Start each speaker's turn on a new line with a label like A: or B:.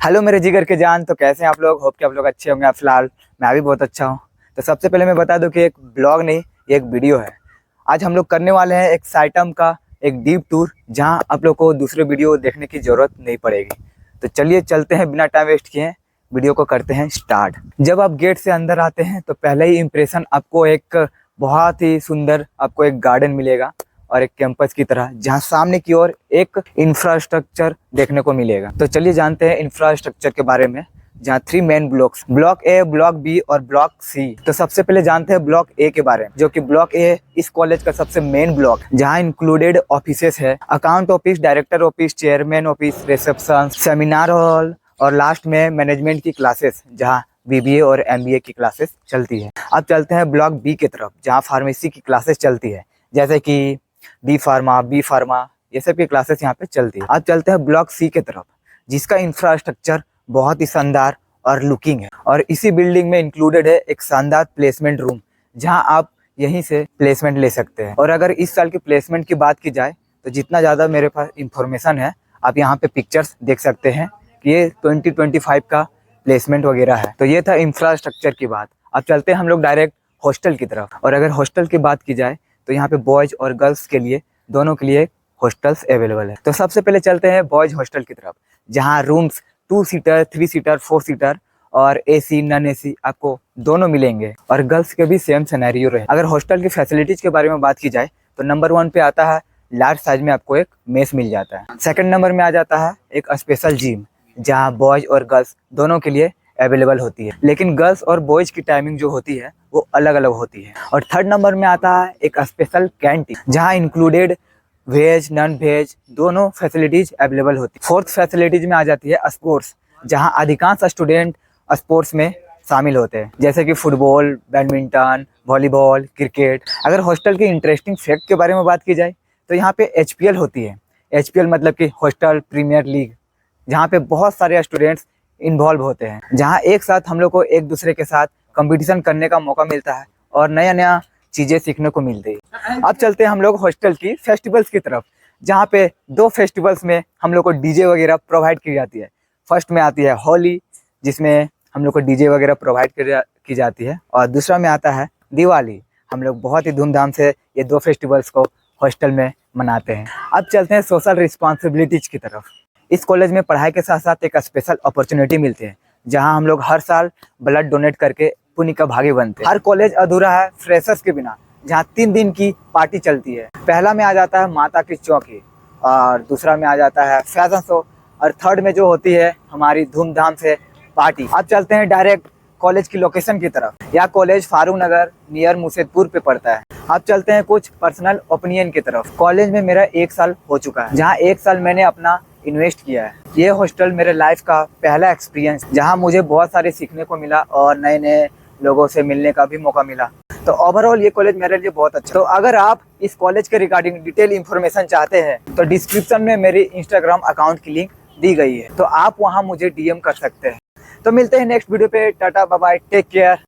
A: Hello मेरे जिगर के जान, तो कैसे हैं आप लोग। होप कि आप लोग अच्छे होंगे। फिलहाल मैं भी बहुत अच्छा हूं। तो सबसे पहले मैं बता दूं कि एक ब्लॉग नहीं, ये एक वीडियो है। आज हम लोग करने वाले हैं एक साइटम का एक डीप टूर, जहां आप लोग को दूसरे वीडियो देखने की ज़रूरत नहीं पड़ेगी। तो चलिए चलते हैं, बिना टाइम वेस्ट किए वीडियो को करते हैं स्टार्ट। जब आप गेट से अंदर आते हैं तो पहले ही इम्प्रेशन आपको एक बहुत ही सुंदर आपको एक गार्डन मिलेगा और एक कैंपस की तरह, जहां सामने की ओर एक इंफ्रास्ट्रक्चर देखने को मिलेगा। तो चलिए जानते हैं इंफ्रास्ट्रक्चर के बारे में, जहाँ 3 main blocks, block A, block B और ब्लॉक सी। तो सबसे पहले जानते हैं ब्लॉक ए के बारे में, जो कि ब्लॉक ए इस कॉलेज का सबसे मेन ब्लॉक, जहाँ इंक्लूडेड ऑफिसेस है, account office, director office, chairman office, reception, seminar hall और लास्ट में मैनेजमेंट की क्लासेस, जहाँ बीबीए और एमबीए की क्लासेस चलती है। अब चलते हैं ब्लॉक बी की तरफ, जहाँ फार्मेसी की क्लासेस चलती है, जैसे कि डी फार्मा, बी फार्मा, ये सब की क्लासेस यहाँ पे चलती है। अब चलते हैं ब्लॉक सी की तरफ, जिसका इंफ्रास्ट्रक्चर बहुत ही शानदार और लुकिंग है, और इसी बिल्डिंग में इंक्लूडेड है एक शानदार प्लेसमेंट रूम, जहां आप यहीं से प्लेसमेंट ले सकते हैं। और अगर इस साल की प्लेसमेंट की बात की जाए तो जितना ज़्यादा मेरे पास इंफॉर्मेशन है, आप यहाँ पे पिक्चर्स देख सकते हैं कि ये 2025 का प्लेसमेंट वगैरह है। तो ये था इंफ्रास्ट्रक्चर की बात। अब चलते हैं हम लोग डायरेक्ट हॉस्टल की तरफ। और अगर हॉस्टल की बात की जाए तो यहाँ पे बॉयज़ और गर्ल्स के लिए, दोनों के लिए हॉस्टल्स अवेलेबल है। तो सबसे पहले चलते हैं बॉयज़ हॉस्टल की तरफ, जहाँ रूम्स 2 सीटर, 3 सीटर, 4 सीटर और एसी, नॉन एसी आपको दोनों मिलेंगे, और गर्ल्स के भी सेम सिनेरियो रहे। अगर हॉस्टल की फैसिलिटीज़ के बारे में बात की जाए तो नंबर 1 पे आता है लार्ज साइज में आपको एक मेस मिल जाता है। सेकंड नंबर में आ जाता है एक स्पेशल जिम, जहाँ बॉयज़ और गर्ल्स दोनों के लिए अवेलेबल होती है, लेकिन गर्ल्स और बॉयज़ की टाइमिंग जो होती है वो अलग अलग होती है। और थर्ड नंबर में आता है एक स्पेशल कैंटीन, जहाँ इंक्लूडेड वेज, नॉन वेज दोनों फैसिलिटीज़ अवेलेबल होती है। फोर्थ फैसिलिटीज़ में आ जाती है स्पोर्ट्स, जहाँ अधिकांश स्टूडेंट स्पोर्ट्स में शामिल होते हैं, जैसे कि फुटबॉल, बैडमिंटन, वॉलीबॉल, क्रिकेट। अगर हॉस्टल के इंटरेस्टिंग फैक्ट के बारे में बात की जाए तो यहाँ पे HPL होती है। HPL मतलब कि हॉस्टल प्रीमियर लीग, जहाँ पे बहुत सारे स्टूडेंट्स इन्वॉल्व होते हैं, जहाँ एक साथ हम लोग को एक दूसरे के साथ कंपटीशन करने का मौका मिलता है और नया नया चीज़ें सीखने को मिलती है। अब चलते हैं हम लोग हॉस्टल की फेस्टिवल्स की तरफ, जहाँ पे 2 फेस्टिवल्स में हम लोग को डीजे वगैरह प्रोवाइड की जाती है। फर्स्ट में आती है होली, जिसमें हम लोग को डीजे वगैरह प्रोवाइड की जाती है, और दूसरा में आता है दिवाली। हम लोग बहुत ही धूमधाम से ये 2 फेस्टिवल्स को हॉस्टल में मनाते हैं। अब चलते हैं सोशल रिस्पॉन्सिबिलिटीज़ की तरफ। इस कॉलेज में पढ़ाई के साथ साथ एक स्पेशल अपॉर्चुनिटी मिलती है, जहां हम लोग हर साल ब्लड डोनेट करके पुण्य का भागी बनते हैं। हर कॉलेज अधूरा है फ्रेशर्स के बिना, जहां 3 दिन की पार्टी चलती है। पहला में आ जाता है माता की चौकी, और दूसरा में आ जाता है फैशन शो, और थर्ड में जो होती है हमारी धूमधाम से पार्टी। अब चलते हैं डायरेक्ट कॉलेज की लोकेशन की तरफ। यह कॉलेज फारूक नगर नियर मुसेदपुर पे पड़ता है। अब चलते हैं कुछ पर्सनल ओपिनियन की तरफ। कॉलेज में मेरा 1 साल हो चुका है, जहाँ 1 साल मैंने अपना इन्वेस्ट किया है। ये हॉस्टल मेरे लाइफ का पहला एक्सपीरियंस, जहाँ मुझे बहुत सारे सीखने को मिला और नए नए लोगों से मिलने का भी मौका मिला। तो ओवरऑल ये कॉलेज मेरे लिए बहुत अच्छा। तो अगर आप इस कॉलेज के रिगार्डिंग डिटेल इन्फॉर्मेशन चाहते हैं तो डिस्क्रिप्शन में मेरी इंस्टाग्राम अकाउंट की लिंक दी गई है, तो आप वहाँ मुझे DM कर सकते हैं। तो मिलते हैं नेक्स्ट वीडियो पे। Tata bye bye, take care.